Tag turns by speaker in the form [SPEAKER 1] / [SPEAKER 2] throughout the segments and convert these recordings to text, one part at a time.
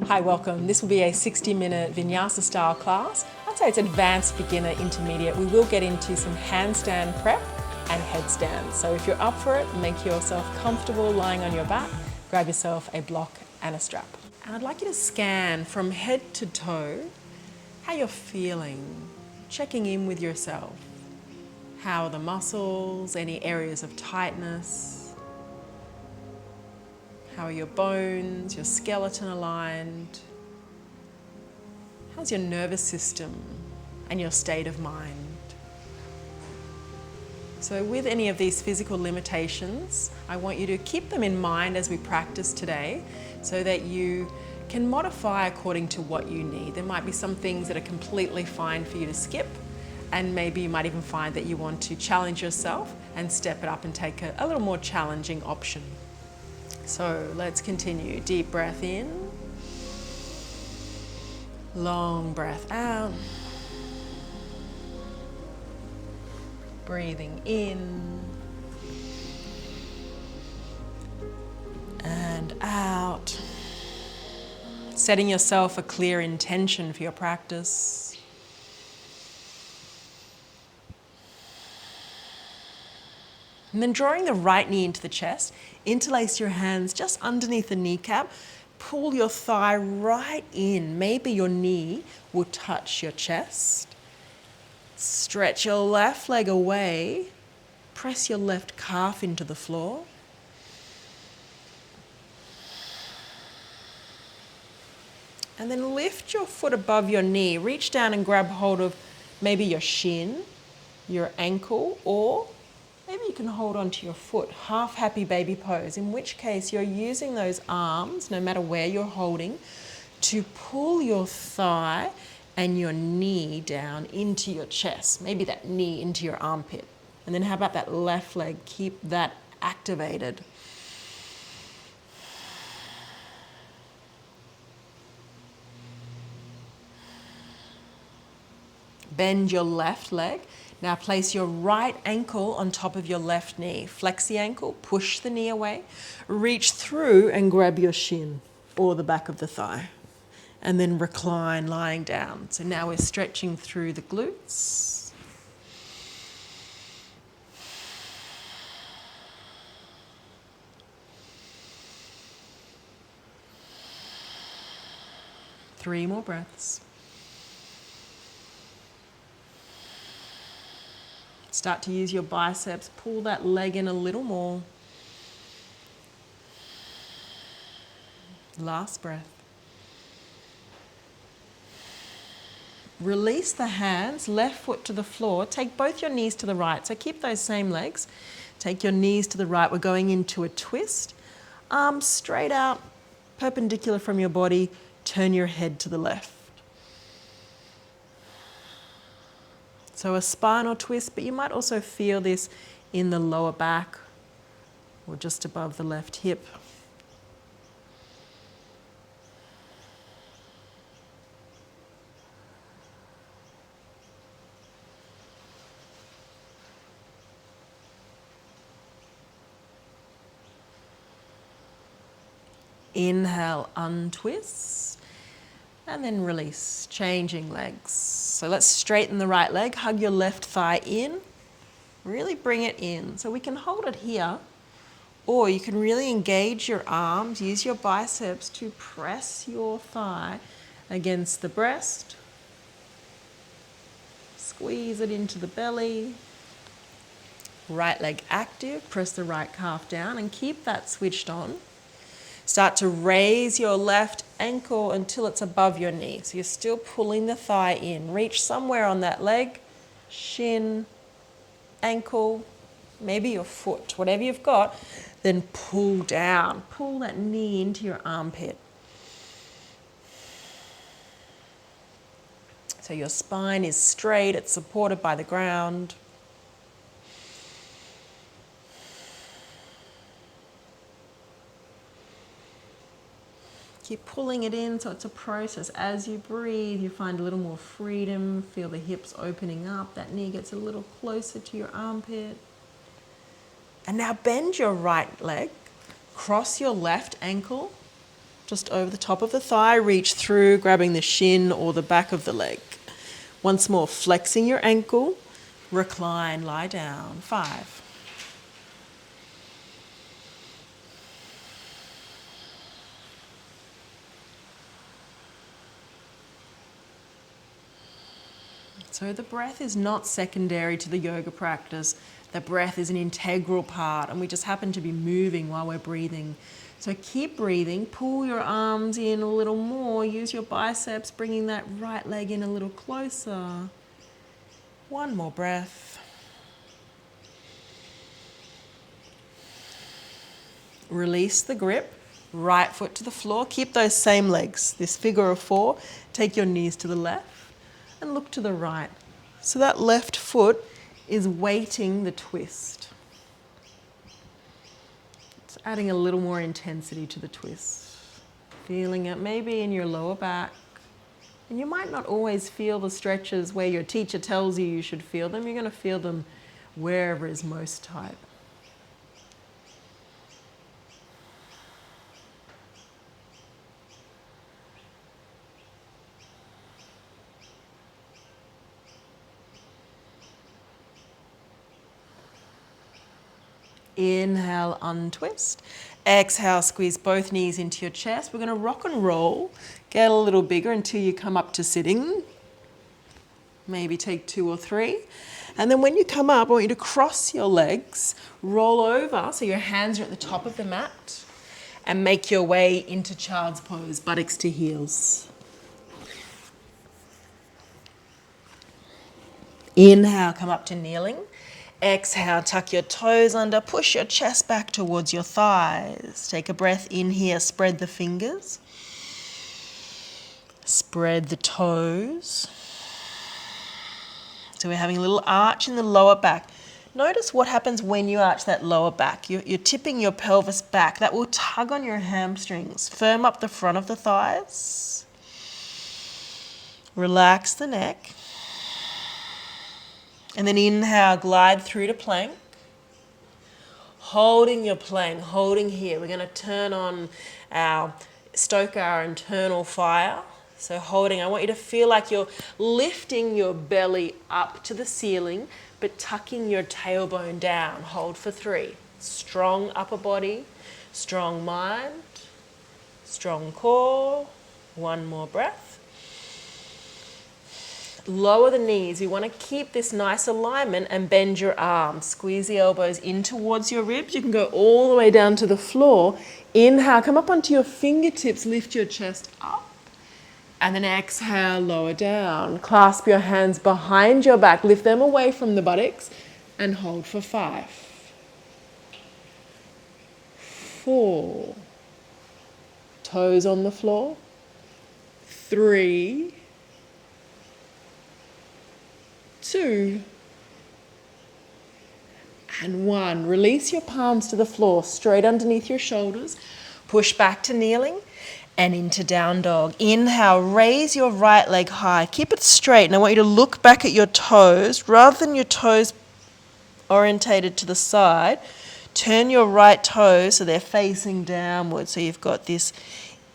[SPEAKER 1] Hi, welcome. This will be a 60-minute Vinyasa style class. I'd say it's advanced, beginner, intermediate. We will get into some handstand prep and headstand. So if you're up for it, make yourself comfortable lying on your back, grab yourself a block and a strap. And I'd like you to scan from head to toe how you're feeling, checking in with yourself. How are the muscles, any areas of tightness? How are your bones, your skeleton aligned? How's your nervous system and your state of mind? So with any of these physical limitations, I want you to keep them in mind as we practice today so that you can modify according to what you need. There might be some things that are completely fine for you to skip, and maybe you might even find that you want to challenge yourself and step it up and take a little more challenging option. So let's continue. Deep breath in, long breath out, breathing in and out, setting yourself a clear intention for your practice. And then drawing the right knee into the chest, interlace your hands just underneath the kneecap, pull your thigh right in. Maybe your knee will touch your chest. Stretch your left leg away, press your left calf into the floor. And then lift your foot above your knee, reach down and grab hold of maybe your shin, your ankle, or maybe you can hold onto your foot, half happy baby pose, in which case you're using those arms, no matter where you're holding, to pull your thigh and your knee down into your chest, maybe that knee into your armpit. And then how about that left leg? Keep that activated. Bend your left leg. Now place your right ankle on top of your left knee. Flex the ankle, push the knee away, reach through and grab your shin or the back of the thigh. And then recline lying down. So now we're stretching through the glutes. Three more breaths. Start to use your biceps, pull that leg in a little more. Last breath. Release the hands, left foot to the floor. Take both your knees to the right. So keep those same legs. Take your knees to the right. We're going into a twist. Arms straight out, perpendicular from your body. Turn your head to the left. So a spinal twist, but you might also feel this in the lower back or just above the left hip. Inhale, untwist, and then release, changing legs. So let's straighten the right leg, hug your left thigh in, really bring it in. So we can hold it here, or you can really engage your arms, use your biceps to press your thigh against the breast. Squeeze it into the belly. Right leg active, press the right calf down and keep that switched on. Start to raise your left ankle until it's above your knee. So you're still pulling the thigh in. Reach somewhere on that leg, shin, ankle, maybe your foot, whatever you've got. Then pull down. Pull that knee into your armpit. So your spine is straight, it's supported by the ground. Keep pulling it in, so it's a process. As you breathe, you find a little more freedom, feel the hips opening up, that knee gets a little closer to your armpit. And now bend your right leg, cross your left ankle, just over the top of the thigh. Reach through, grabbing the shin or the back of the leg. Once more, flexing your ankle. Recline, lie down. 5. So the breath is not secondary to the yoga practice. The breath is an integral part, and we just happen to be moving while we're breathing. So keep breathing, pull your arms in a little more, use your biceps, bringing that right leg in a little closer. One more breath. Release the grip, right foot to the floor. Keep those same legs, this figure of 4. Take your knees to the left and look to the right. So that left foot is weighting the twist. It's adding a little more intensity to the twist. Feeling it maybe in your lower back. And you might not always feel the stretches where your teacher tells you should feel them. You're going to feel them wherever is most tight. Inhale, untwist. Exhale, squeeze both knees into your chest. We're going to rock and roll. Get a little bigger until you come up to sitting. Maybe take 2 or 3. And then when you come up, I want you to cross your legs, roll over so your hands are at the top of the mat, and make your way into child's pose, buttocks to heels. Inhale, come up to kneeling. Exhale, tuck your toes under, push your chest back towards your thighs. Take a breath in here, spread the fingers. Spread the toes. So we're having a little arch in the lower back. Notice what happens when you arch that lower back. You're tipping your pelvis back. That will tug on your hamstrings. Firm up the front of the thighs. Relax the neck. And then inhale, glide through to plank. Holding your plank, holding here. We're going to turn on stoke our internal fire. So holding, I want you to feel like you're lifting your belly up to the ceiling, but tucking your tailbone down. Hold for 3. Strong upper body, strong mind, strong core. One more breath. Lower the knees. You want to keep this nice alignment and bend your arms. Squeeze the elbows in towards your ribs. You can go all the way down to the floor. Inhale, come up onto your fingertips, lift your chest up. And then exhale, lower down. Clasp your hands behind your back, lift them away from the buttocks, and hold for 5. 4. Toes on the floor. 3. 2. And 1. Release your palms to the floor, straight underneath your shoulders. Push back to kneeling and into down dog. Inhale, raise your right leg high. Keep it straight. And I want you to look back at your toes. Rather than your toes orientated to the side, turn your right toes so they're facing downward. So you've got this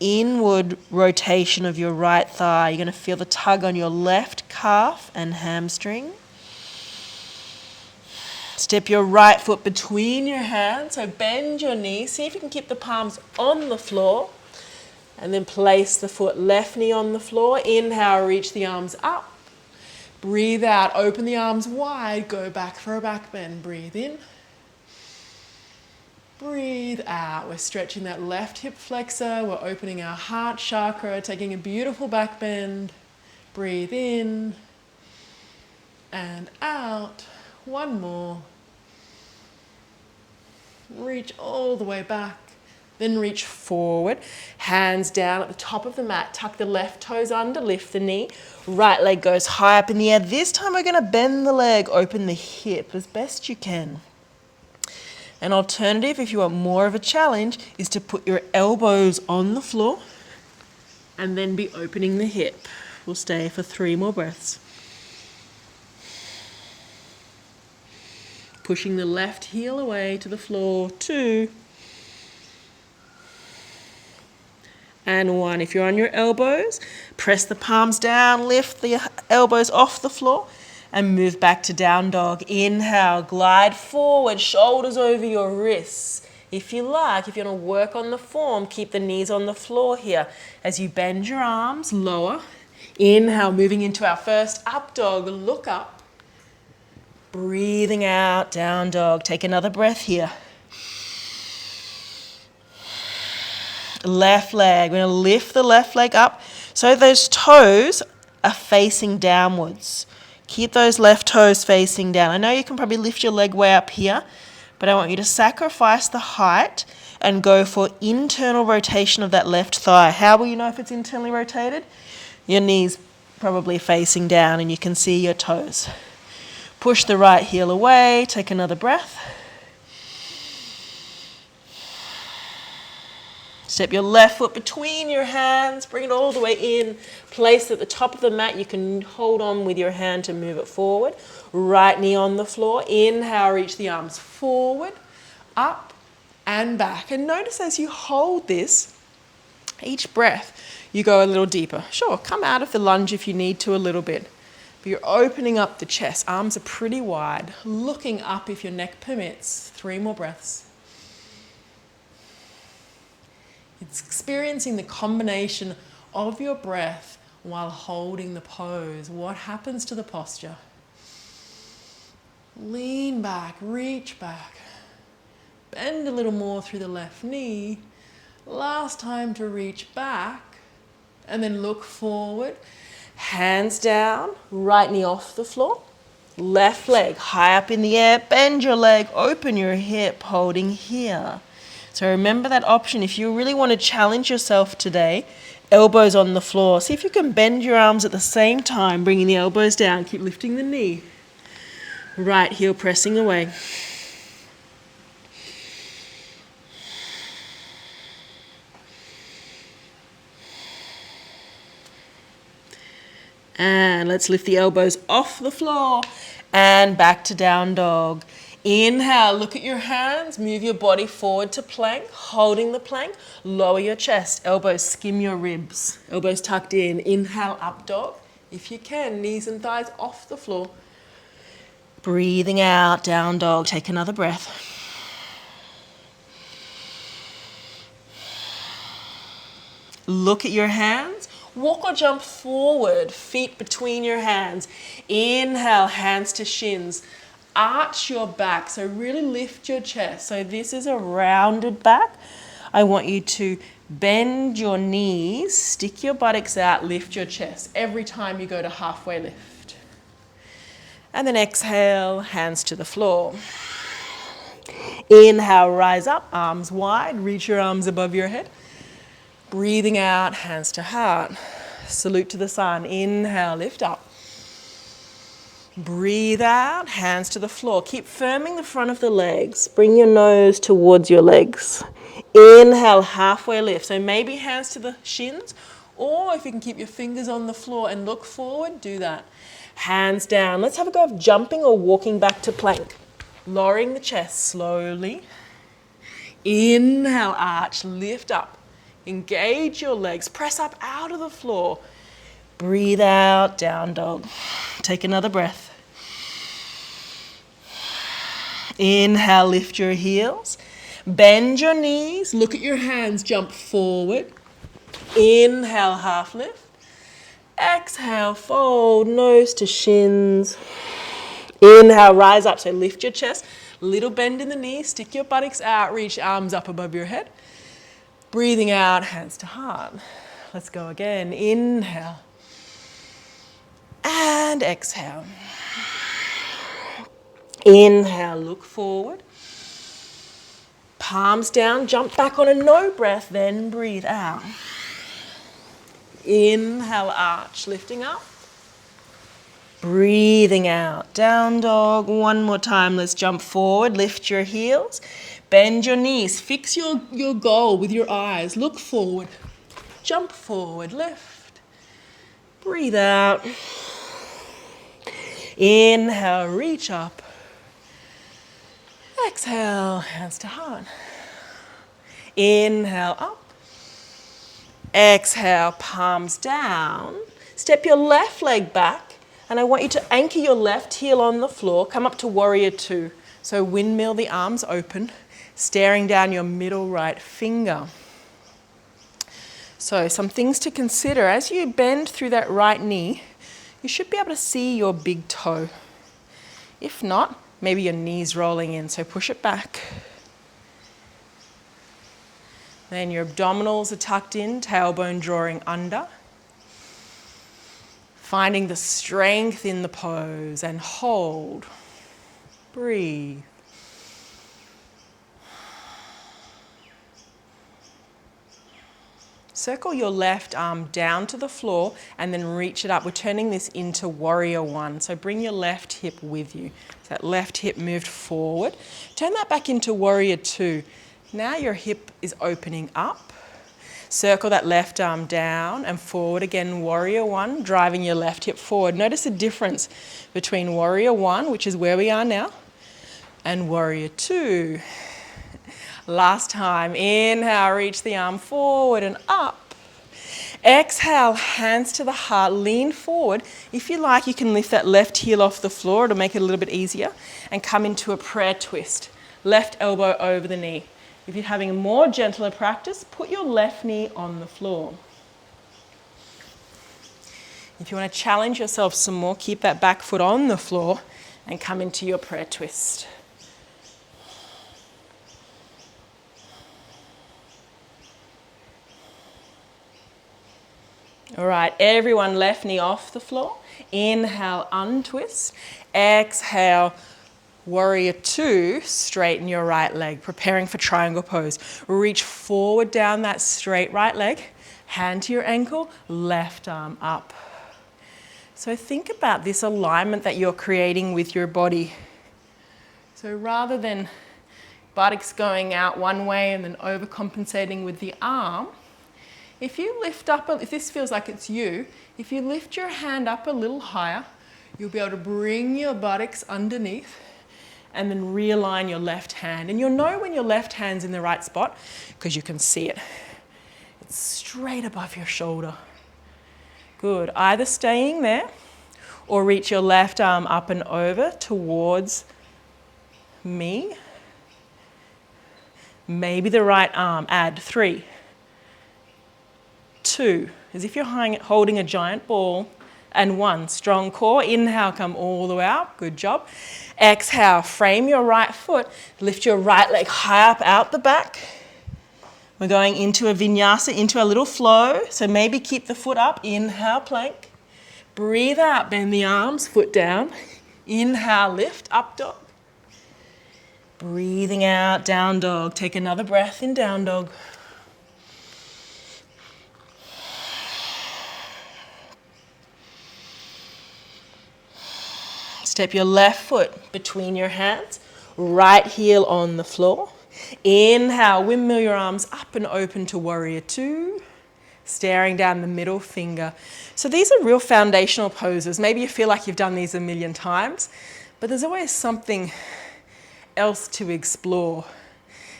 [SPEAKER 1] inward rotation of your right thigh. You're going to feel the tug on your left calf and hamstring. Step your right foot between your hands, so bend your knees. See if you can keep the palms on the floor. And then place the foot, left knee on the floor. Inhale, reach the arms up. Breathe out, open the arms wide. Go back for a back bend. Breathe in. Breathe out. We're stretching that left hip flexor. We're opening our heart chakra, taking a beautiful back bend. Breathe in and out. One more. Reach all the way back. Then reach forward. Hands down at the top of the mat. Tuck the left toes under, lift the knee. Right leg goes high up in the air. This time we're going to bend the leg, open the hip as best you can. An alternative, if you want more of a challenge, is to put your elbows on the floor and then be opening the hip. We'll stay for 3 more breaths. Pushing the left heel away to the floor. 2. and 1. If you're on your elbows, press the palms down, lift the elbows off the floor, and move back to down dog. Inhale, glide forward, shoulders over your wrists. If you like, if you want to work on the form, keep the knees on the floor here. As you bend your arms, lower. Inhale, moving into our first up dog, look up. Breathing out, down dog. Take another breath here. Left leg, we're going to lift the left leg up so those toes are facing downwards. Keep those left toes facing down. I know you can probably lift your leg way up here, but I want you to sacrifice the height and go for internal rotation of that left thigh. How will you know if it's internally rotated? Your knees probably facing down and you can see your toes. Push the right heel away, take another breath. Step your left foot between your hands, bring it all the way in. Place at the top of the mat. You can hold on with your hand to move it forward. Right knee on the floor. Inhale, reach the arms forward, up and back. And notice as you hold this, each breath, you go a little deeper. Sure, come out of the lunge if you need to a little bit. But you're opening up the chest. Arms are pretty wide. Looking up if your neck permits. 3 more breaths. It's experiencing the combination of your breath while holding the pose. What happens to the posture? Lean back, reach back. Bend a little more through the left knee. Last time to reach back. And then look forward. Hands down, right knee off the floor. Left leg high up in the air. Bend your leg, open your hip, holding here. So remember that option. If you really want to challenge yourself today, elbows on the floor. See if you can bend your arms at the same time, bringing the elbows down. Keep lifting the knee. Right heel pressing away. And let's lift the elbows off the floor and back to down dog. Inhale, look at your hands, move your body forward to plank, holding the plank, lower your chest, elbows skim your ribs, elbows tucked in. Inhale, up dog. If you can, knees and thighs off the floor. Breathing out, down dog. Take another breath. Look at your hands. Walk or jump forward, feet between your hands. Inhale, hands to shins. Arch your back, so really lift your chest. So this is a rounded back. I want you to bend your knees, stick your buttocks out, lift your chest every time you go to halfway lift. And then exhale, hands to the floor. Inhale, rise up, arms wide, reach your arms above your head. Breathing out, hands to heart. Salute to the sun. Inhale, lift up. Breathe out, hands to the floor. Keep firming the front of the legs. Bring your nose towards your legs. Inhale, halfway lift. So maybe hands to the shins, or if you can keep your fingers on the floor and look forward, do that. Hands down. Let's have a go of jumping or walking back to plank. Lowering the chest slowly. Inhale, arch, lift up. Engage your legs. Press up out of the floor. Breathe out, down dog. Take another breath. Inhale, lift your heels. Bend your knees. Look at your hands. Jump forward. Inhale, half lift. Exhale, fold, nose to shins. Inhale, rise up. So lift your chest. Little bend in the knees. Stick your buttocks out. Reach arms up above your head. Breathing out, hands to heart. Let's go again. Inhale. And exhale. Inhale, look forward. Palms down, jump back on a no breath, then breathe out. Inhale, arch, lifting up. Breathing out, down dog. One more time, let's jump forward, lift your heels. Bend your knees, fix your goal with your eyes. Look forward, jump forward, lift. Breathe out. Inhale, reach up. Exhale, hands to heart. Inhale, up. Exhale, palms down. Step your left leg back, and I want you to anchor your left heel on the floor. Come up to warrior two. So windmill the arms open, staring down your middle right finger. So some things to consider. As you bend through that right knee, you should be able to see your big toe. If not, maybe your knee's rolling in, so push it back. Then your abdominals are tucked in, tailbone drawing under. Finding the strength in the pose and hold. Breathe. Circle your left arm down to the floor and then reach it up. We're turning this into warrior one. So bring your left hip with you. So that left hip moved forward. Turn that back into warrior two. Now your hip is opening up. Circle that left arm down and forward again, warrior one, driving your left hip forward. Notice the difference between warrior one, which is where we are now, and warrior two. Last time, inhale, reach the arm forward and up. Exhale, hands to the heart, lean forward. If you like, you can lift that left heel off the floor to make it a little bit easier and come into a prayer twist. Left elbow over the knee. If you're having a more gentler practice, put your left knee on the floor. If you want to challenge yourself some more, keep that back foot on the floor and come into your prayer twist. All right, everyone, left knee off the floor. Inhale, untwist. Exhale, warrior two, straighten your right leg, preparing for triangle pose. Reach forward down that straight right leg, hand to your ankle, left arm up. So think about this alignment that you're creating with your body. So rather than buttocks going out one way and then overcompensating with the arm, if you lift up, if this feels like it's you, if you lift your hand up a little higher, you'll be able to bring your buttocks underneath and then realign your left hand. And you'll know when your left hand's in the right spot because you can see it. It's straight above your shoulder. Good. Either staying there or reach your left arm up and over towards me. Maybe the right arm. Add 3, 2, as if you're holding a giant ball, and 1, strong core. Inhale, come all the way up. Good job. Exhale, frame your right foot. Lift your right leg high up out the back. We're going into a vinyasa, into a little flow. So maybe keep the foot up. Inhale, plank. Breathe out, bend the arms, foot down. Inhale, lift, up dog. Breathing out, down dog. Take another breath in down dog. Step your left foot between your hands, right heel on the floor. Inhale, windmill your arms up and open to warrior two, staring down the middle finger. So these are real foundational poses. Maybe you feel like you've done these a million times, but there's always something else to explore.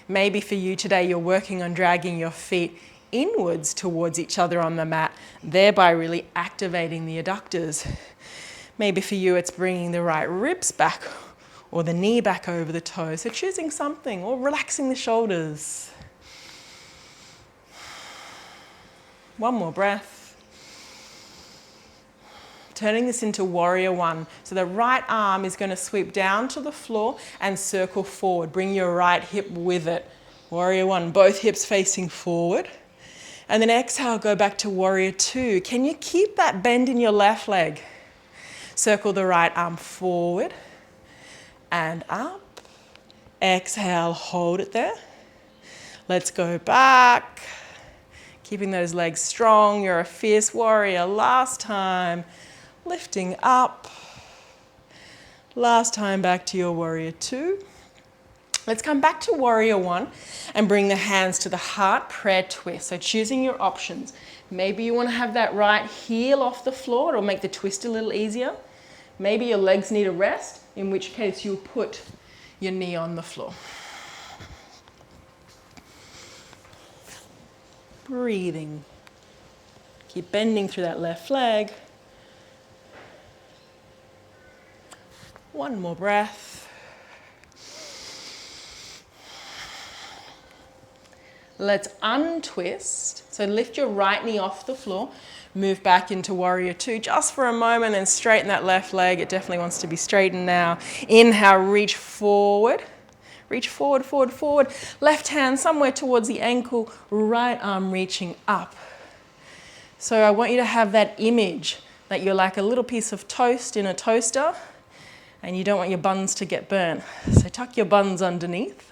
[SPEAKER 1] Maybe for you today, you're working on dragging your feet inwards towards each other on the mat, thereby really activating the adductors. Maybe for you, it's bringing the right ribs back or the knee back over the toe. So choosing something or relaxing the shoulders. One more breath. Turning this into warrior one. So the right arm is going to sweep down to the floor and circle forward. Bring your right hip with it. Warrior one, both hips facing forward. And then exhale, go back to warrior two. Can you keep that bend in your left leg? Circle the right arm forward and up. Exhale, hold it there. Let's go back. Keeping those legs strong. You're a fierce warrior. Last time. Lifting up. Last time back to your warrior two. Let's come back to warrior one and bring the hands to the heart, prayer twist. So choosing your options. Maybe you want to have that right heel off the floor. It'll make the twist a little easier. Maybe your legs need a rest, in which case you'll put your knee on the floor. Breathing. Keep bending through that left leg. One more breath. Let's untwist. So lift your right knee off the floor. Move back into warrior two just for a moment and straighten that left leg. It definitely wants to be straightened now. Inhale, reach forward. Reach forward, forward, forward. Left hand somewhere towards the ankle, right arm reaching up. So I want you to have that image that you're like a little piece of toast in a toaster and you don't want your buns to get burnt. So tuck your buns underneath.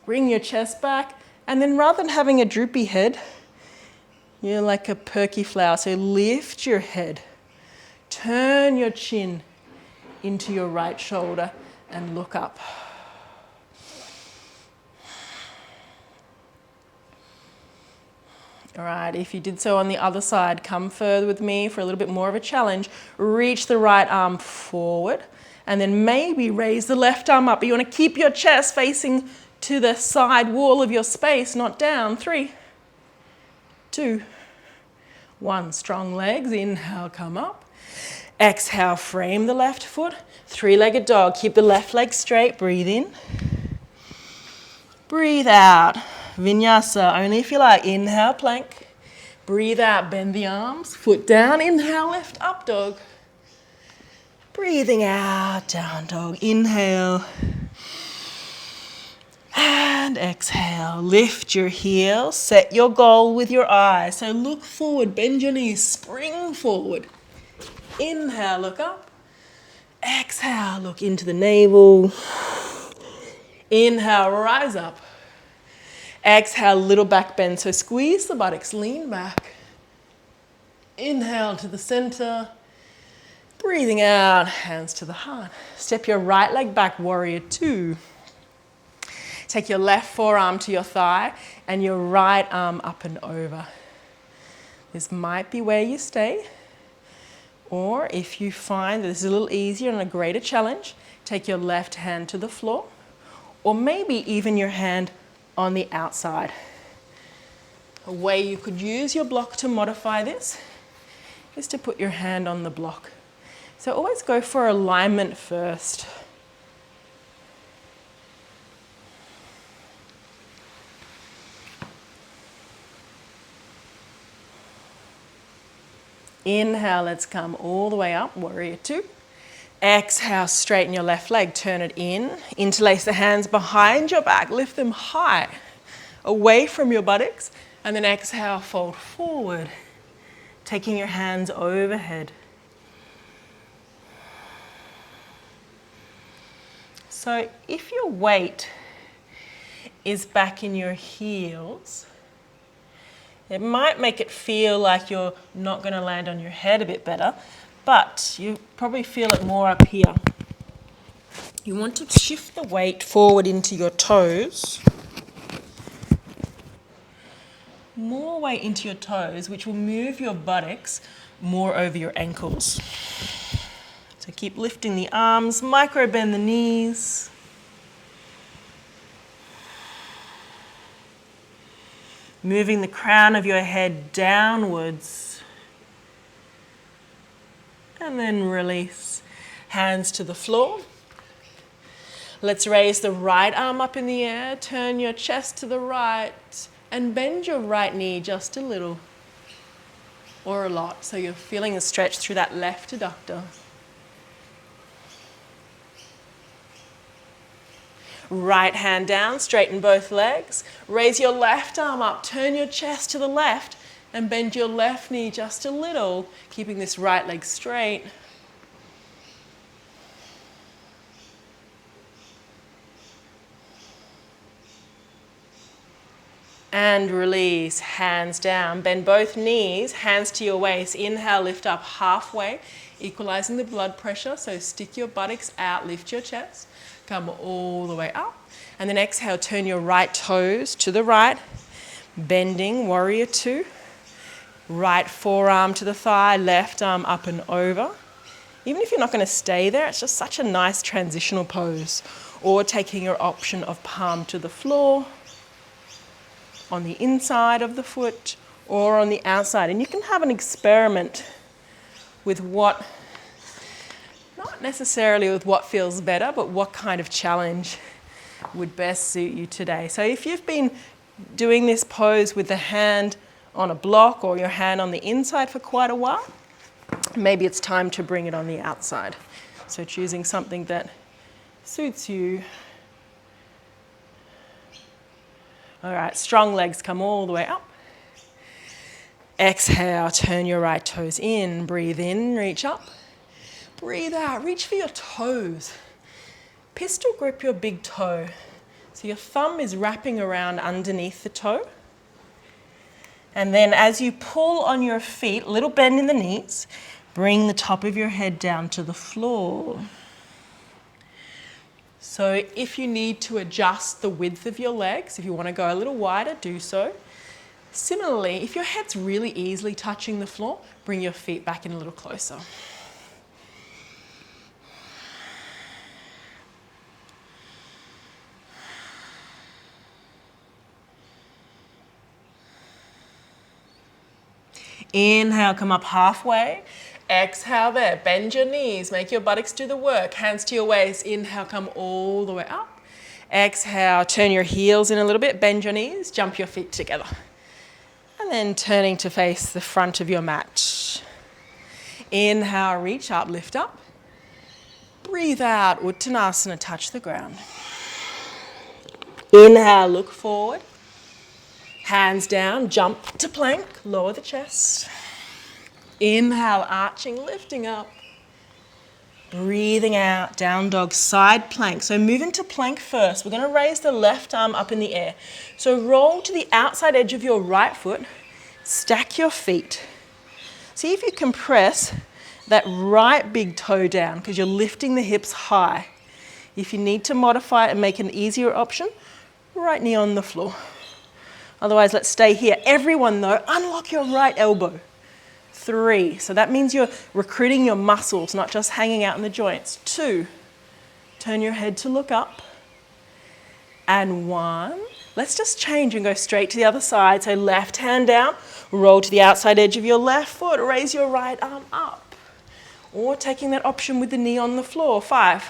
[SPEAKER 1] Bring your chest back. And then rather than having a droopy head, you're like a perky flower. So lift your head. Turn your chin into your right shoulder and look up. All right, if you did so on the other side, come further with me for a little bit more of a challenge. Reach the right arm forward and then maybe raise the left arm up. But you want to keep your chest facing to the side wall of your space, not down. 3, 2, 1. Strong legs. Inhale, come up. Exhale, frame the left foot. 3-legged dog. Keep the left leg straight. Breathe in. Breathe out. Vinyasa, only if you like. Inhale, plank. Breathe out, bend the arms. Foot down. Inhale, lift, up dog. Breathing out, down dog. Inhale. And exhale. Lift your heels. Set your goal with your eyes. So look forward, bend your knees, spring forward. Inhale, look up. Exhale, look into the navel. Inhale, rise up. Exhale, little back bend. So squeeze the buttocks, lean back. Inhale to the center. Breathing out, hands to the heart. Step your right leg back, warrior two. Take your left forearm to your thigh and your right arm up and over. This might be where you stay. Or if you find that this is a little easier and a greater challenge, take your left hand to the floor. Or maybe even your hand on the outside. A way you could use your block to modify this is to put your hand on the block. So always go for alignment first. Inhale, let's come all the way up, warrior two. Exhale, straighten your left leg, turn it in. Interlace the hands behind your back, lift them high, away from your buttocks. And then exhale, fold forward, taking your hands overhead. So if your weight is back in your heels, it might make it feel like you're not going to land on your head a bit better, but you probably feel it more up here. You want to shift the weight forward into your toes. More weight into your toes, which will move your buttocks more over your ankles. So keep lifting the arms, micro bend the knees. Moving the crown of your head downwards. And then release. Hands to the floor. Let's raise the right arm up in the air. Turn your chest to the right. And bend your right knee just a little. Or a lot. So you're feeling a stretch through that left adductor. Right hand down, straighten both legs. Raise your left arm up, turn your chest to the left and bend your left knee just a little, keeping this right leg straight. And release, hands down. Bend both knees, hands to your waist. Inhale, lift up halfway, equalizing the blood pressure. So stick your buttocks out, lift your chest. Come all the way up. And then exhale, turn your right toes to the right. Bending, warrior two. Right forearm to the thigh, left arm up and over. Even if you're not going to stay there, it's just such a nice transitional pose. Or taking your option of palm to the floor, on the inside of the foot, or on the outside. And you can have an experiment with what, not necessarily with what feels better, but what kind of challenge would best suit you today. So if you've been doing this pose with the hand on a block or your hand on the inside for quite a while, maybe it's time to bring it on the outside. So choosing something that suits you. All right, strong legs, come all the way up. Exhale, turn your right toes in, breathe in, reach up. Breathe out, reach for your toes. Pistol grip your big toe. So your thumb is wrapping around underneath the toe. And then as you pull on your feet, little bend in the knees, bring the top of your head down to the floor. So if you need to adjust the width of your legs, if you want to go a little wider, do so. Similarly, if your head's really easily touching the floor, bring your feet back in a little closer. Inhale, come up halfway. Exhale there, bend your knees, make your buttocks do the work. Hands to your waist, inhale, come all the way up. Exhale, turn your heels in a little bit, bend your knees, jump your feet together. And then turning to face the front of your mat. Inhale, reach up, lift up. Breathe out, Uttanasana, touch the ground. Inhale, look forward. Hands down, jump to plank, lower the chest. Inhale, arching, lifting up. Breathing out, down dog, side plank. So move into plank first. We're going to raise the left arm up in the air. So roll to the outside edge of your right foot. Stack your feet. See if you can press that right big toe down because you're lifting the hips high. If you need to modify it and make an easier option, right knee on the floor. Otherwise, let's stay here. Everyone though, unlock your right elbow. 3, so that means you're recruiting your muscles, not just hanging out in the joints. 2, turn your head to look up. And 1, let's just change and go straight to the other side. So left hand down, roll to the outside edge of your left foot, raise your right arm up. Or taking that option with the knee on the floor. 5,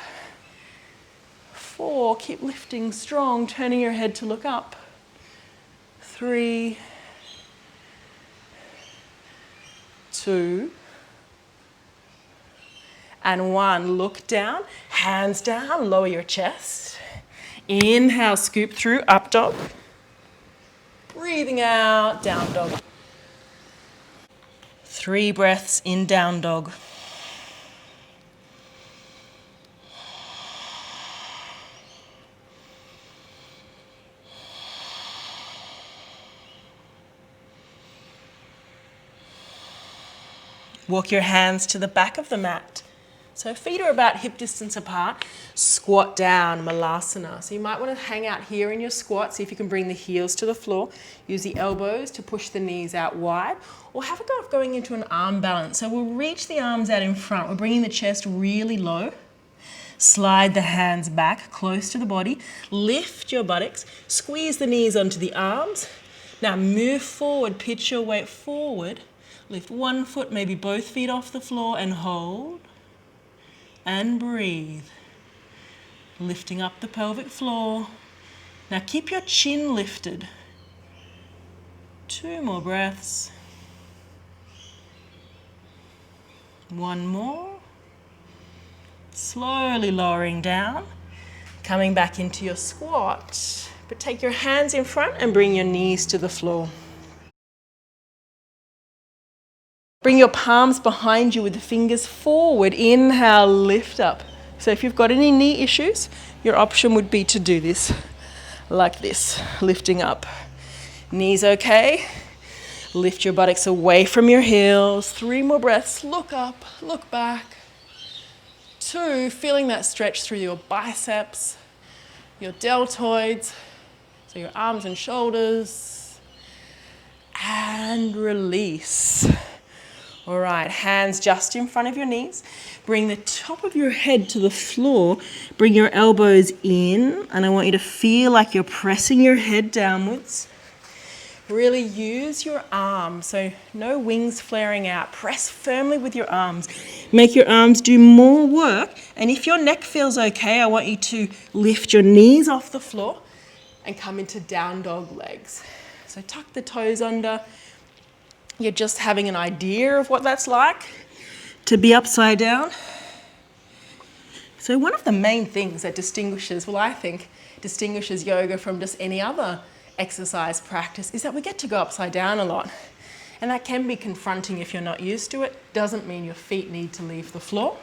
[SPEAKER 1] 4, keep lifting strong, turning your head to look up. 3, 2, and 1. Look down, hands down, lower your chest. Inhale, scoop through, up dog. Breathing out, down dog. 3 breaths in down dog. Walk your hands to the back of the mat. So feet are about hip distance apart. Squat down, Malasana. So you might want to hang out here in your squat. See if you can bring the heels to the floor. Use the elbows to push the knees out wide. Or have a go of going into an arm balance. So we'll reach the arms out in front. We're bringing the chest really low. Slide the hands back close to the body. Lift your buttocks. Squeeze the knees onto the arms. Now move forward. Pitch your weight forward. Lift one foot, maybe both feet off the floor and hold. And breathe. Lifting up the pelvic floor. Now keep your chin lifted. 2 more breaths. 1 more. Slowly lowering down. Coming back into your squat. But take your hands in front and bring your knees to the floor. Bring your palms behind you with the fingers forward. Inhale, lift up. So if you've got any knee issues, your option would be to do this like this, lifting up. Knees okay? Lift your buttocks away from your heels. 3 more breaths. Look up, look back. 2, feeling that stretch through your biceps, your deltoids, so your arms and shoulders. And release. All right, hands just in front of your knees. Bring the top of your head to the floor. Bring your elbows in, and I want you to feel like you're pressing your head downwards. Really use your arms, so no wings flaring out. Press firmly with your arms. Make your arms do more work. And if your neck feels okay, I want you to lift your knees off the floor and come into down dog legs. So tuck the toes under. You're just having an idea of what that's like to be upside down. So one of the main things that distinguishes, well, I think, distinguishes yoga from just any other exercise practice is that we get to go upside down a lot. And that can be confronting if you're not used to it. Doesn't mean your feet need to leave the floor.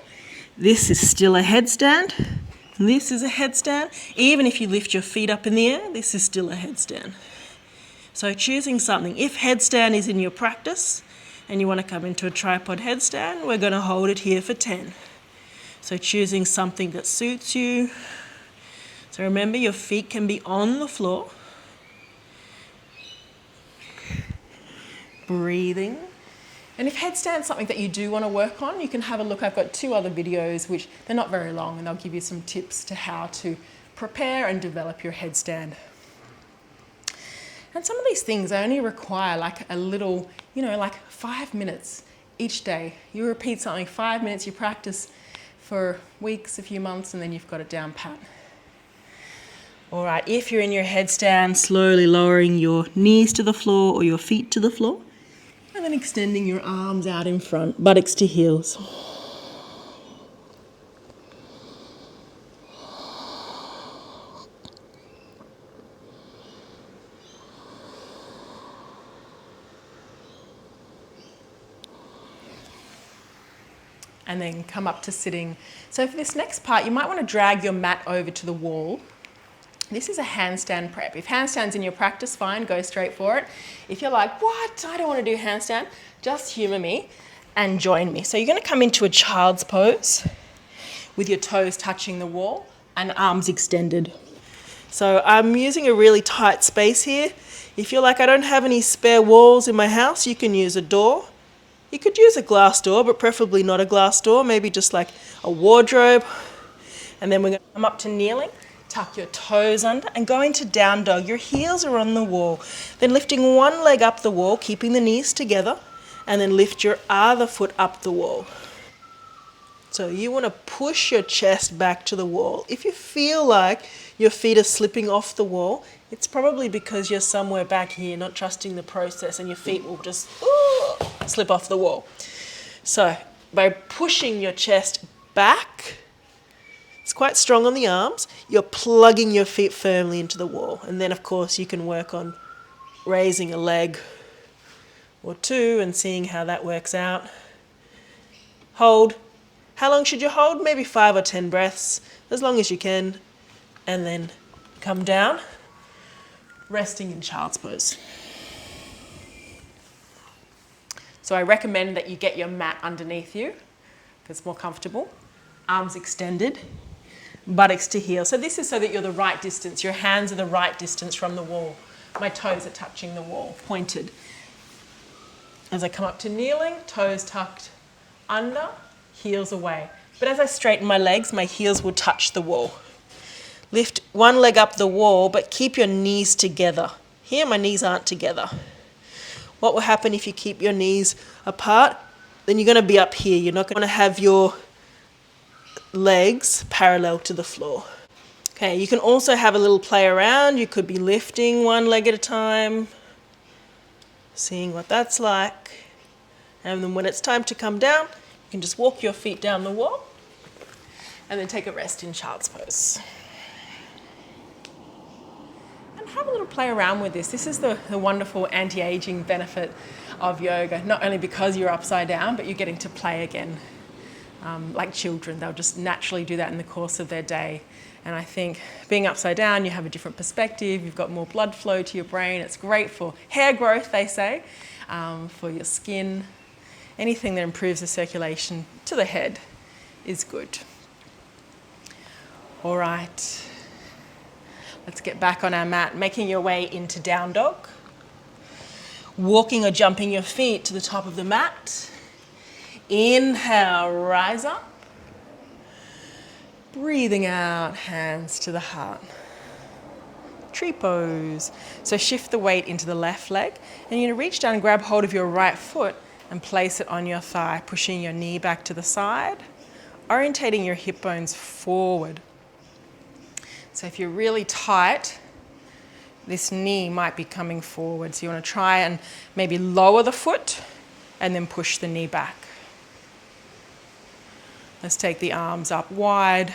[SPEAKER 1] This is still a headstand. This is a headstand. Even if you lift your feet up in the air, this is still a headstand. So choosing something. If headstand is in your practice and you want to come into a tripod headstand, we're going to hold it here for 10. So choosing something that suits you. So remember, your feet can be on the floor. Breathing. And if headstand's something that you do want to work on, you can have a look. I've got 2 other videos, which they're not very long, and they'll give you some tips to how to prepare and develop your headstand. And some of these things only require like a little, like 5 minutes each day. You repeat something 5 minutes, you practice for weeks, a few months, and then you've got it down pat. All right, if you're in your headstand, slowly lowering your knees to the floor or your feet to the floor, and then extending your arms out in front, buttocks to heels. And then come up to sitting. So for this next part, you might want to drag your mat over to the wall. This is a handstand prep. If handstand's in your practice, fine, go straight for it. If you're like, what? I don't want to do handstand, just humour me and join me. So you're going to come into a child's pose with your toes touching the wall and arms extended. So I'm using a really tight space here. If you're like, I don't have any spare walls in my house, you can use a door. You could use a glass door, but preferably not a glass door, maybe just like a wardrobe. And then we're going to come up to kneeling. Tuck your toes under and go into down dog. Your heels are on the wall. Then lifting one leg up the wall, keeping the knees together, and then lift your other foot up the wall. So you want to push your chest back to the wall. If you feel like your feet are slipping off the wall, it's probably because you're somewhere back here, not trusting the process, and your feet will just slip off the wall. So by pushing your chest back, it's quite strong on the arms, you're plugging your feet firmly into the wall. And then, of course, you can work on raising a leg or 2 and seeing how that works out. Hold. How long should you hold? Maybe 5 or 10 breaths, as long as you can. And then come down, resting in child's pose. So I recommend that you get your mat underneath you because it's more comfortable. Arms extended. Buttocks to heel. So this is so that you're the right distance. Your hands are the right distance from the wall. My toes are touching the wall, pointed. As I come up to kneeling, toes tucked under, heels away. But as I straighten my legs, my heels will touch the wall. Lift one leg up the wall, but keep your knees together. Here, my knees aren't together. What will happen if you keep your knees apart? Then you're going to be up here. You're not going to have your legs parallel to the floor. Okay, you can also have a little play around. You could be lifting one leg at a time, seeing what that's like. And then when it's time to come down, you can just walk your feet down the wall and then take a rest in child's pose. And have a little play around with this. This is the wonderful anti-aging benefit of yoga, not only because you're upside down, but you're getting to play again. Like children, they'll just naturally do that in the course of their day. And I think being upside down, you have a different perspective, you've got more blood flow to your brain. It's great for hair growth, they say, for your skin. Anything that improves the circulation to the head is good. All right, let's get back on our mat, making your way into down dog. Walking or jumping your feet to the top of the mat. Inhale, rise up. Breathing out, hands to the heart. tree pose. So shift the weight into the left leg and you're going to reach down and grab hold of your right foot and place it on your thigh, pushing your knee back to the side, orientating your hip bones forward. So if you're really tight, this knee might be coming forward. So you want to try and maybe lower the foot and then push the knee back. Let's take the arms up wide.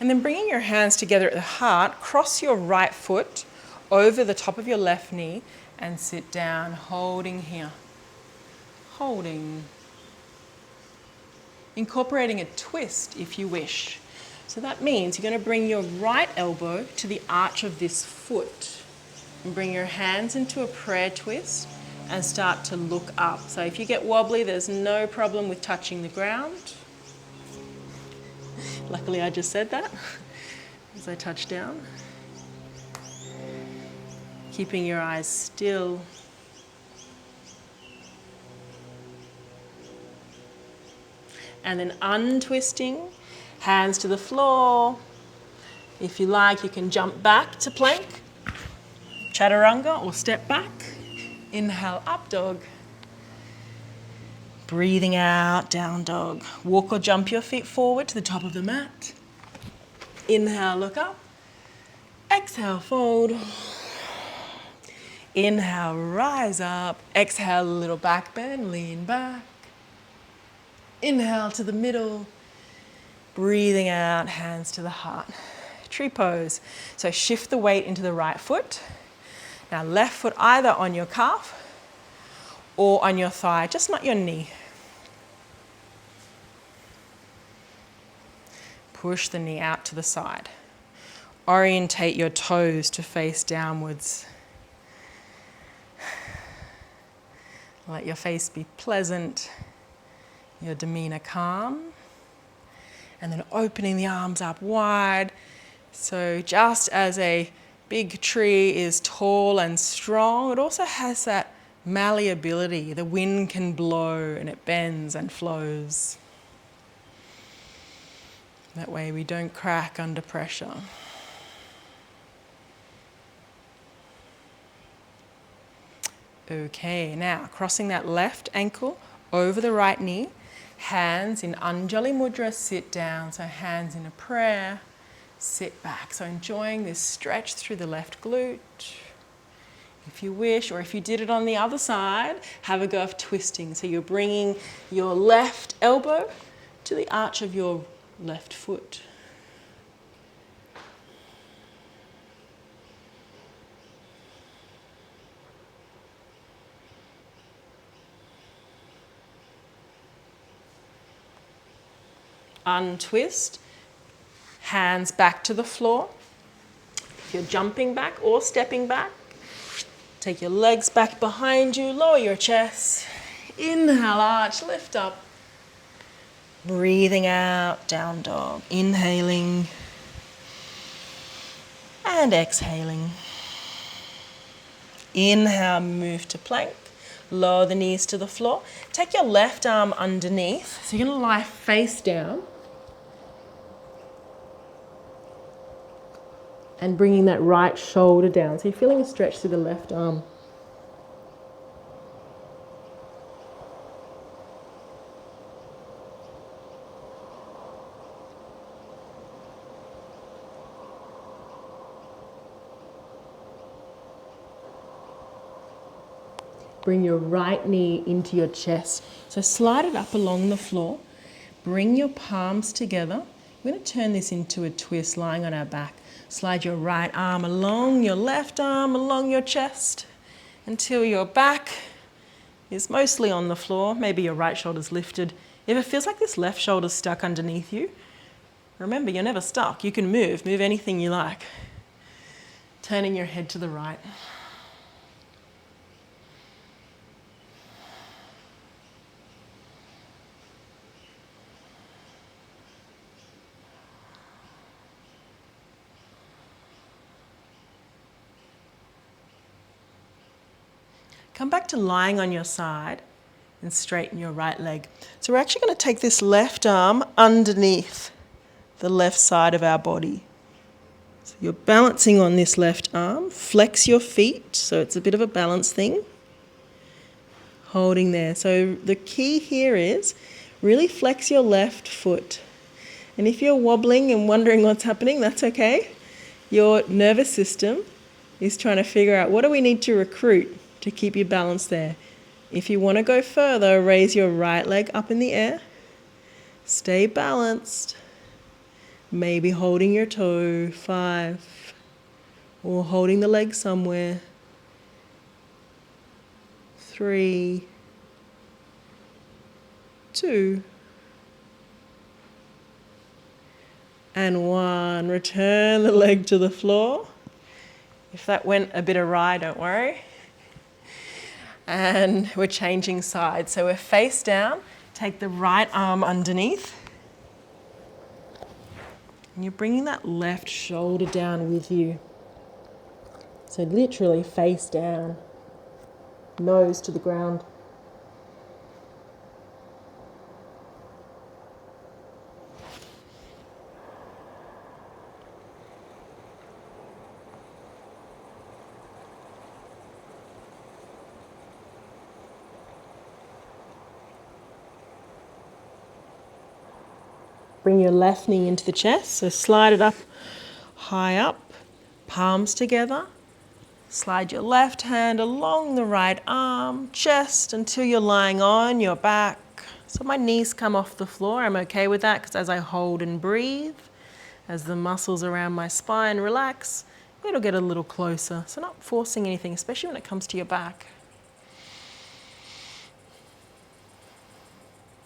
[SPEAKER 1] And then bringing your hands together at the heart, cross your right foot over the top of your left knee and sit down, holding here. Holding. Incorporating a twist if you wish. So that means you're going to bring your right elbow to the arch of this foot and bring your hands into a prayer twist and start to look up. So if you get wobbly, there's no problem with touching the ground. Luckily I just said that as I touch down. Keeping your eyes still. And then untwisting, hands to the floor. If you like, you can jump back to plank, chaturanga, or step back. Inhale, up dog. Breathing out, down dog. Walk or jump your feet forward to the top of the mat. Inhale, look up. Exhale, fold. Inhale, rise up. Exhale, a little back bend, lean back. Inhale to the middle. Breathing out, hands to the heart. Tree pose. So shift the weight into the right foot. Now left foot either on your calf or on your thigh, just not your knee. Push the knee out to the side. Orientate your toes to face downwards. Let your face be pleasant, your demeanor calm. And then opening the arms up wide. So just as a big tree is tall and strong, it also has that malleability. The wind can blow and it bends and flows. That way we don't crack under pressure. Okay, now crossing that left ankle over the right knee, hands in Anjali Mudra, sit down. So hands in a prayer, sit back. So enjoying this stretch through the left glute. If you wish, or if you did it on the other side, have a go of twisting. So you're bringing your left elbow to the arch of your left foot. Untwist, hands back to the floor. If you're jumping back or stepping back, take your legs back behind you, lower your chest. Inhale, arch, lift up. Breathing out, down dog. Inhaling and exhaling. Inhale, move to plank. Lower the knees to the floor. Take your left arm underneath. So you're going to lie face down. And bringing that right shoulder down. So you're feeling a stretch through the left arm. Bring your right knee into your chest. So slide it up along the floor. Bring your palms together. We're going to turn this into a twist, lying on our back. Slide your right arm along your left arm, along your chest, until your back is mostly on the floor. Maybe your right shoulder's lifted. If it feels like this left shoulder's stuck underneath you, remember, you're never stuck. You can move anything you like. Turning your head to the right. Come back to lying on your side and straighten your right leg. So we're actually going to take this left arm underneath the left side of our body. So you're balancing on this left arm. Flex your feet, so it's a bit of a balance thing. Holding there. So the key here is really flex your left foot. And if you're wobbling and wondering what's happening, that's okay. Your nervous system is trying to figure out what do we need to recruit to keep you balanced there. If you want to go further, raise your right leg up in the air. Stay balanced. Maybe holding your toe, 5, or holding the leg somewhere, 3, 2, and 1. Return the leg to the floor. If that went a bit awry, don't worry. And we're changing sides. So we're face down. Take the right arm underneath. And you're bringing that left shoulder down with you. So literally face down, nose to the ground. Bring your left knee into the chest, so slide it up, high up, palms together. Slide your left hand along the right arm, chest, until you're lying on your back. So my knees come off the floor. I'm okay with that because as I hold and breathe, as the muscles around my spine relax, it'll get a little closer. So not forcing anything, especially when it comes to your back.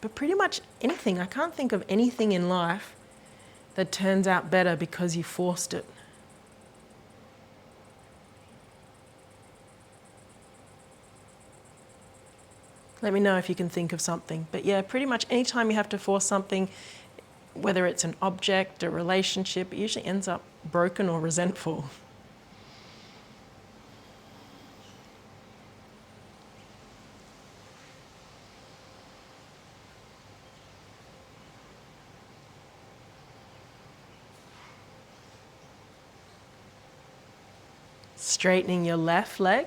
[SPEAKER 1] But pretty much anything, I can't think of anything in life that turns out better because you forced it. Let me know if you can think of something. But yeah, pretty much anytime you have to force something, whether it's an object, a relationship, it usually ends up broken or resentful. Straightening your left leg.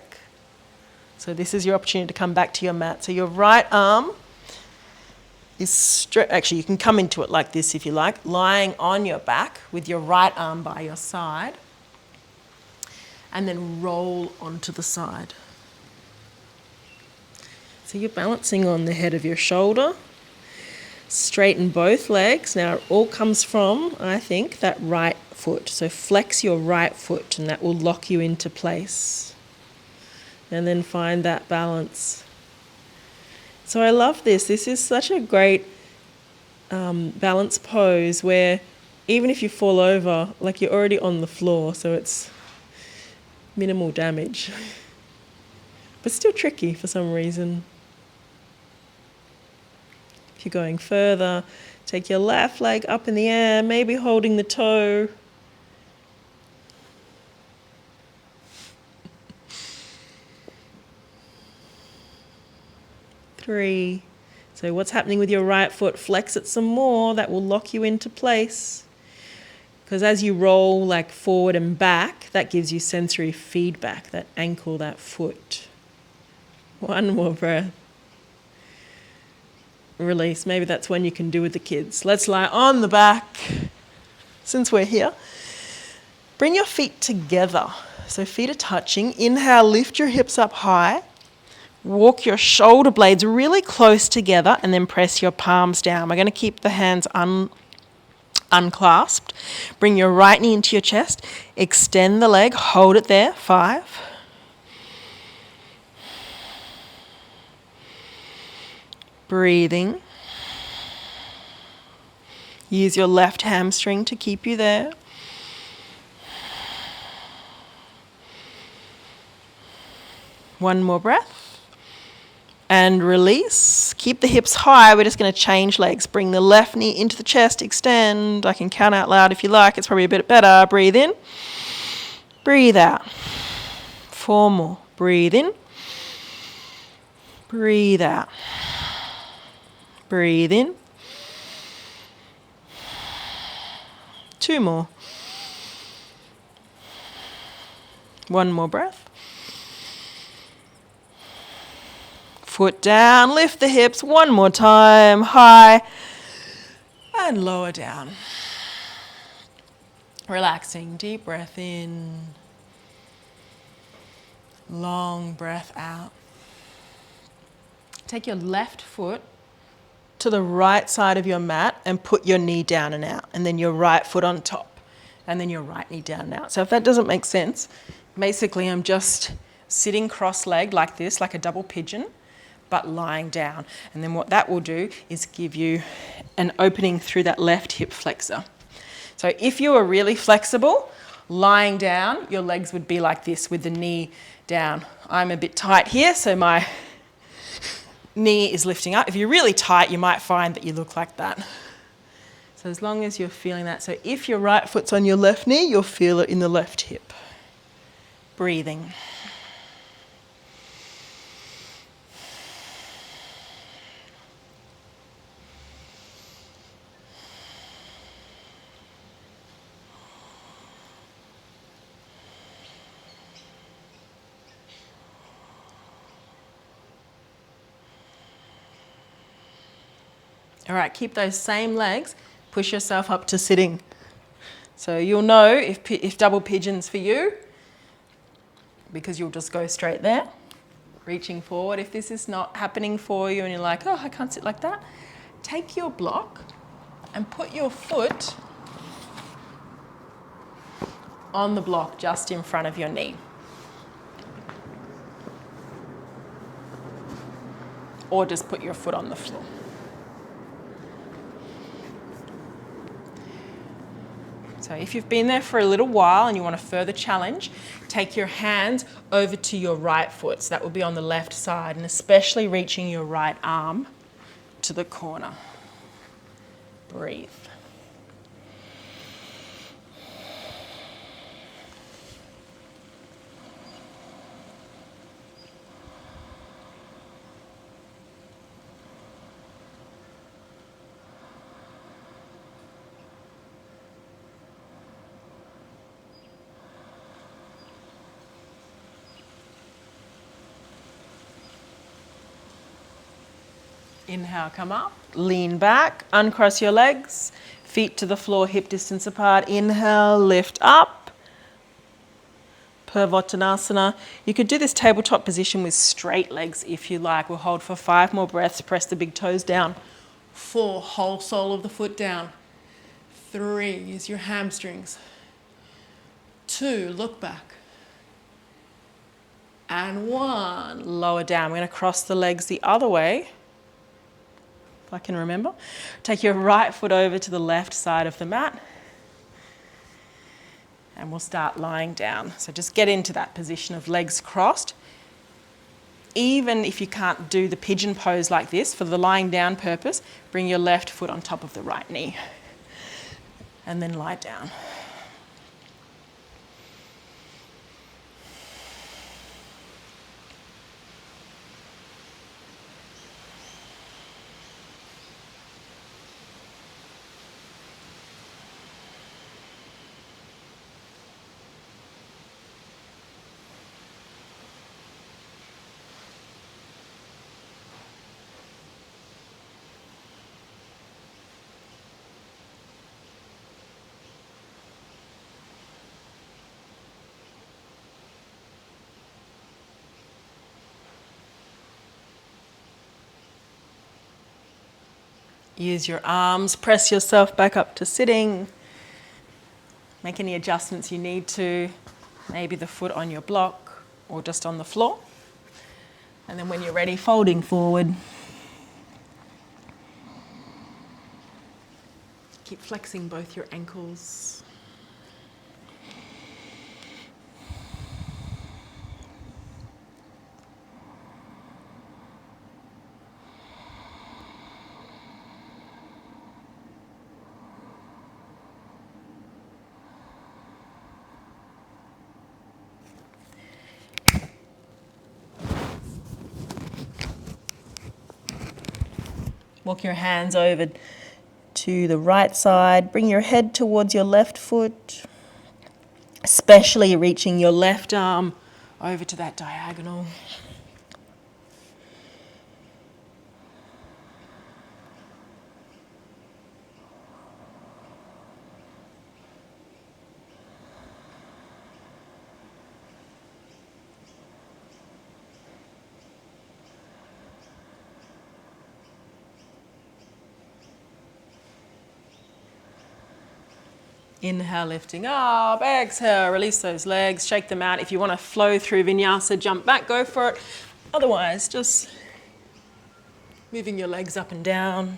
[SPEAKER 1] So this is your opportunity to come back to your mat. So your right arm is straight. Actually, you can come into it like this if you like, lying on your back with your right arm by your side. And then roll onto the side. So you're balancing on the head of your shoulder. Straighten both legs. Now it all comes from, I think, that right foot. So flex your right foot and that will lock you into place. And then find that balance. So I love this. This is such a great balance pose where even if you fall over, like you're already on the floor, so it's minimal damage. But still tricky for some reason. If you're going further, take your left leg up in the air, maybe holding the toe. Three. So what's happening with your right foot? Flex it some more. That will lock you into place. Because as you roll like forward and back, that gives you sensory feedback, that ankle, that foot. One more breath. Release. Maybe that's one you can do with the kids. Let's lie on the back. Since we're here, bring your feet together. So feet are touching. Inhale, lift your hips up high. Walk your shoulder blades really close together and then press your palms down. We're going to keep the hands unclasped. Bring your right knee into your chest. Extend the leg. Hold it there. 5. Breathing. Use your left hamstring to keep you there. One more breath. And release. Keep the hips high. We're just going to change legs. Bring the left knee into the chest. Extend. I can count out loud if you like. It's probably a bit better. Breathe in. Breathe out. 4 more. Breathe in. Breathe out. Breathe in. 2 more. 1 more breath. Foot down, lift the hips 1 more time, high and lower down. Relaxing, deep breath in, long breath out. Take your left foot to the right side of your mat and put your knee down and out, and then your right foot on top, and then your right knee down and out. So if that doesn't make sense, basically I'm just sitting cross-legged like this, like a double pigeon, but lying down. And then what that will do is give you an opening through that left hip flexor. So if you were really flexible, lying down, your legs would be like this with the knee down. I'm a bit tight here, so my knee is lifting up. If you're really tight, you might find that you look like that. So as long as you're feeling that. So if your right foot's on your left knee, you'll feel it in the left hip. Breathing. All right, keep those same legs. Push yourself up to sitting. So you'll know if double pigeon's for you, because you'll just go straight there, reaching forward. If this is not happening for you and you're like, oh, I can't sit like that, take your block and put your foot on the block just in front of your knee. Or just put your foot on the floor. So if you've been there for a little while and you want a further challenge, take your hands over to your right foot. So that will be on the left side, and especially reaching your right arm to the corner. Breathe. Inhale, come up, lean back, uncross your legs, feet to the floor, hip distance apart. Inhale, lift up, Purvottanasana. You could do this tabletop position with straight legs if you like. We'll hold for 5 more breaths, press the big toes down. 4, whole sole of the foot down. 3, use your hamstrings. 2, look back. And 1, lower down. We're going to cross the legs the other way. If I can remember. Take your right foot over to the left side of the mat. And we'll start lying down. So just get into that position of legs crossed. Even if you can't do the pigeon pose like this, for the lying down purpose, bring your left foot on top of the right knee. And then lie down. Use your arms, press yourself back up to sitting. Make any adjustments you need to, maybe the foot on your block or just on the floor. And then when you're ready, folding forward. Keep flexing both your ankles. Walk your hands over to the right side. Bring your head towards your left foot, especially reaching your left arm over to that diagonal. Inhale, lifting up. Exhale, release those legs, shake them out. If you want to flow through vinyasa, jump back, go for it. Otherwise, just moving your legs up and down.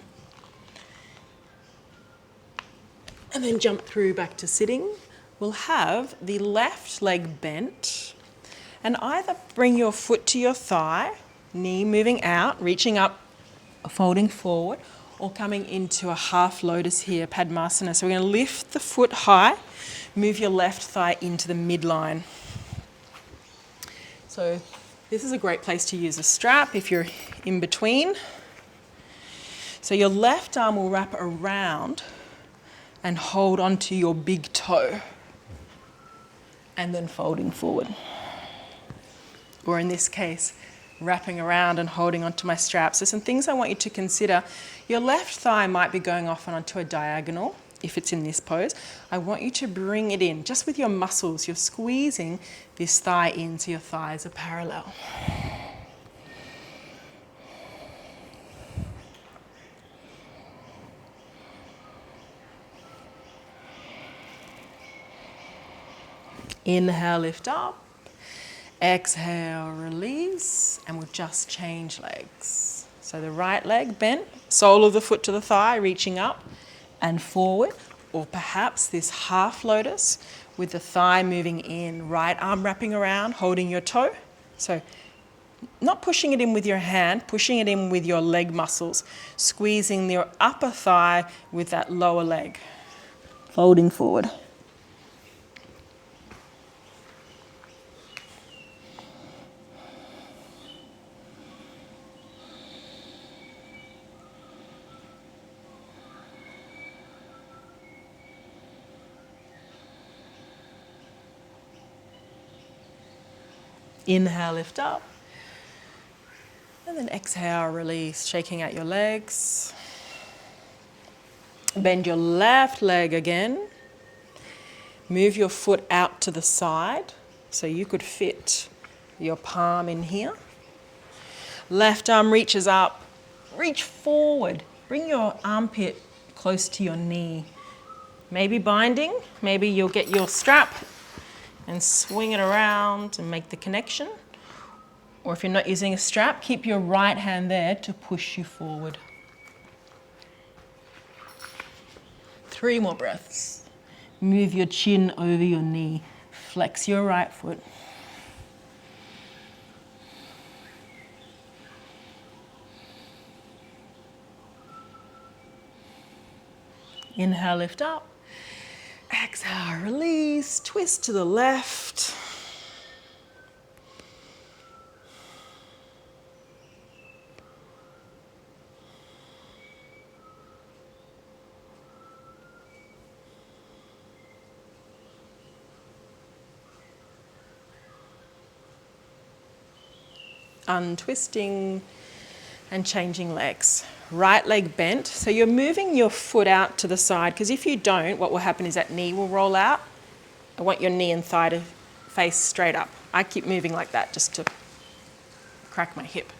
[SPEAKER 1] And then jump through back to sitting. We'll have the left leg bent. And either bring your foot to your thigh, knee moving out, reaching up, folding forward, or coming into a half lotus here, Padmasana. So we're going to lift the foot high, move your left thigh into the midline. So this is a great place to use a strap if you're in between. So your left arm will wrap around and hold onto your big toe, and then folding forward. Or in this case, wrapping around and holding onto my strap. So some things I want you to consider. Your left thigh might be going off and onto a diagonal if it's in this pose. I want you to bring it in just with your muscles. You're squeezing this thigh in so your thighs are parallel. Inhale, lift up. Exhale, release, and we'll just change legs. So the right leg bent, sole of the foot to the thigh, reaching up and forward, or perhaps this half lotus with the thigh moving in, right arm wrapping around, holding your toe. So not pushing it in with your hand, pushing it in with your leg muscles, squeezing your upper thigh with that lower leg, folding forward. Inhale, lift up. And then exhale, release, shaking out your legs. Bend your left leg again. Move your foot out to the side so you could fit your palm in here. Left arm reaches up, reach forward. Bring your armpit close to your knee. Maybe binding, maybe you'll get your strap and swing it around and make the connection. Or if you're not using a strap, keep your right hand there to push you forward. 3 more breaths. Move your chin over your knee. Flex your right foot. Inhale, lift up. Exhale, release, twist to the left. Untwisting and changing legs. Right leg bent, so you're moving your foot out to the side, because if you don't, what will happen is that knee will roll out. I want your knee and thigh to face straight up. I keep moving like that just to crack my hip,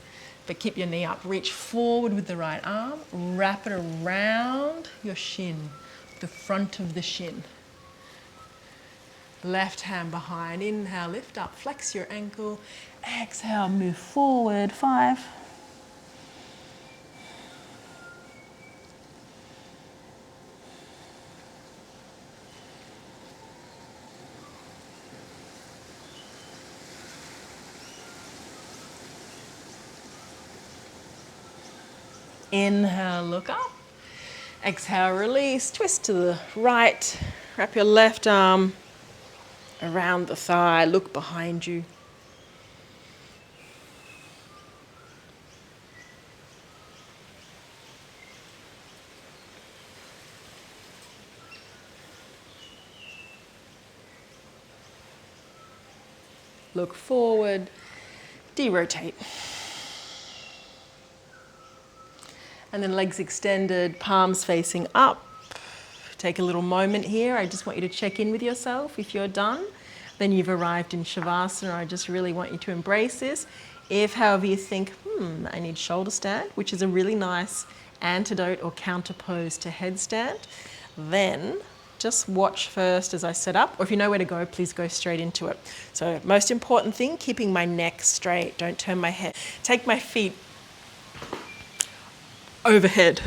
[SPEAKER 1] but keep your knee up. Reach forward with the right arm, wrap it around your shin, the front of the shin. Left hand behind, inhale, lift up, flex your ankle. Exhale, move forward, 5. Inhale, look up. Exhale, release, twist to the right. Wrap your left arm around the thigh, look behind you. Look forward, de-rotate. And then legs extended, palms facing up. Take a little moment here. I just want you to check in with yourself. If you're done, then you've arrived in Shavasana. I just really want you to embrace this. If, however, you think, I need shoulder stand, which is a really nice antidote or counter pose to headstand, then just watch first as I set up, or if you know where to go, please go straight into it. So most important thing, keeping my neck straight. Don't turn my head. Take my feet overhead.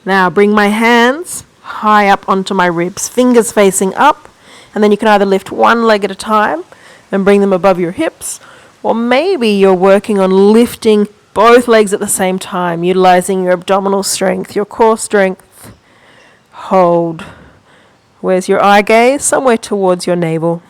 [SPEAKER 1] Now bring my hands high up onto my ribs, fingers facing up, and then you can either lift one leg at a time and bring them above your hips, or maybe you're working on lifting both legs at the same time, utilizing your abdominal strength, your core strength. Hold. Where's your eye gaze? Somewhere towards your navel.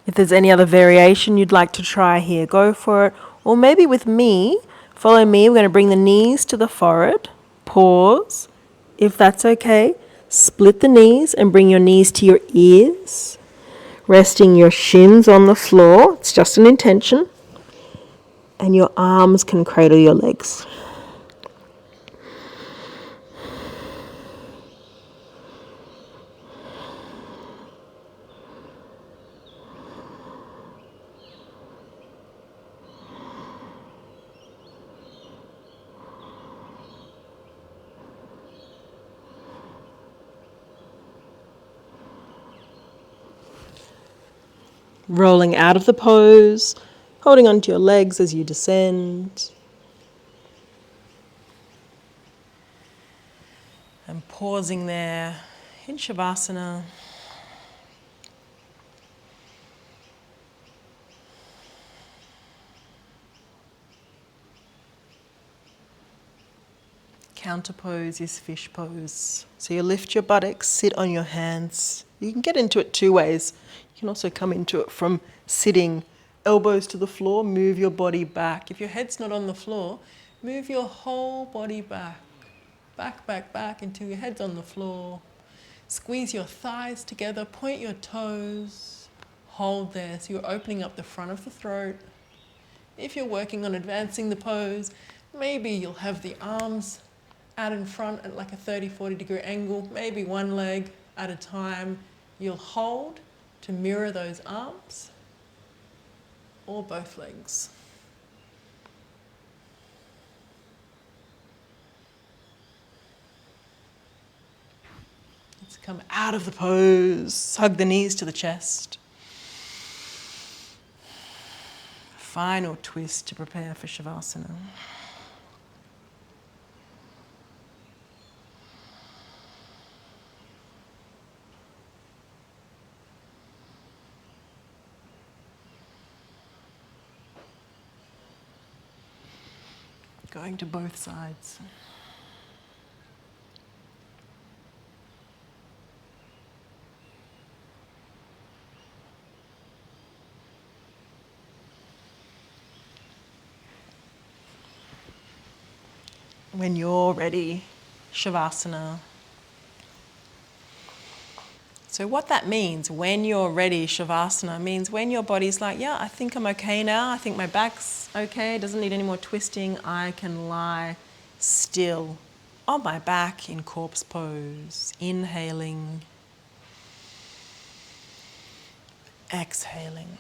[SPEAKER 1] If there's any other variation you'd like to try here, go for it. Or maybe with me, follow me. We're going to bring the knees to the forehead. Pause. If that's okay, split the knees and bring your knees to your ears. Resting your shins on the floor. It's just an intention. And your arms can cradle your legs. Rolling out of the pose, holding onto your legs as you descend. And pausing there in Shavasana. Counter pose is fish pose. So you lift your buttocks, sit on your hands. You can get into it two ways. You can also come into it from sitting, elbows to the floor, move your body back. If your head's not on the floor, move your whole body back. Back, back, back until your head's on the floor. Squeeze your thighs together, point your toes, hold there. So you're opening up the front of the throat. If you're working on advancing the pose, maybe you'll have the arms out in front at like a 30-40 degree angle, maybe one leg at a time. You'll hold to mirror those arms or both legs. Let's come out of the pose, hug the knees to the chest. Final twist to prepare for Shavasana. Going to both sides. When you're ready, Shavasana. So what that means, when you're ready, Shavasana, means when your body's like, yeah, I think I'm okay now. I think my back's okay. Doesn't need any more twisting. I can lie still on my back in corpse pose. Inhaling. Exhaling.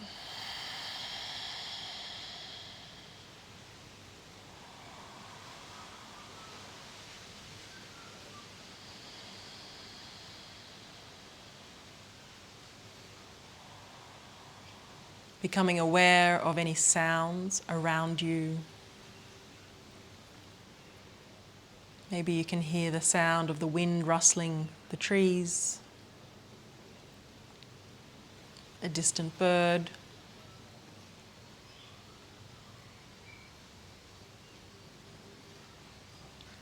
[SPEAKER 1] Becoming aware of any sounds around you. Maybe you can hear the sound of the wind rustling the trees, a distant bird,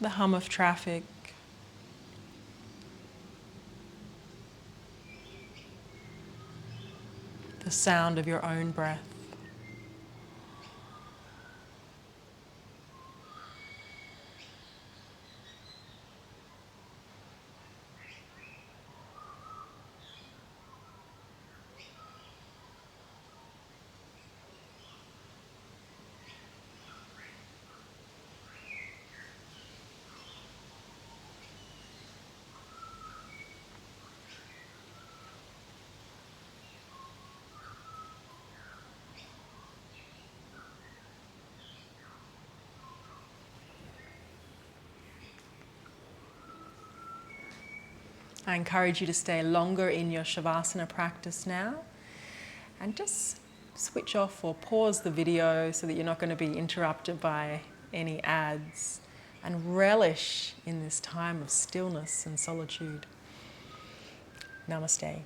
[SPEAKER 1] the hum of traffic. The sound of your own breath. I encourage you to stay longer in your Shavasana practice now and just switch off or pause the video so that you're not going to be interrupted by any ads, and relish in this time of stillness and solitude. Namaste.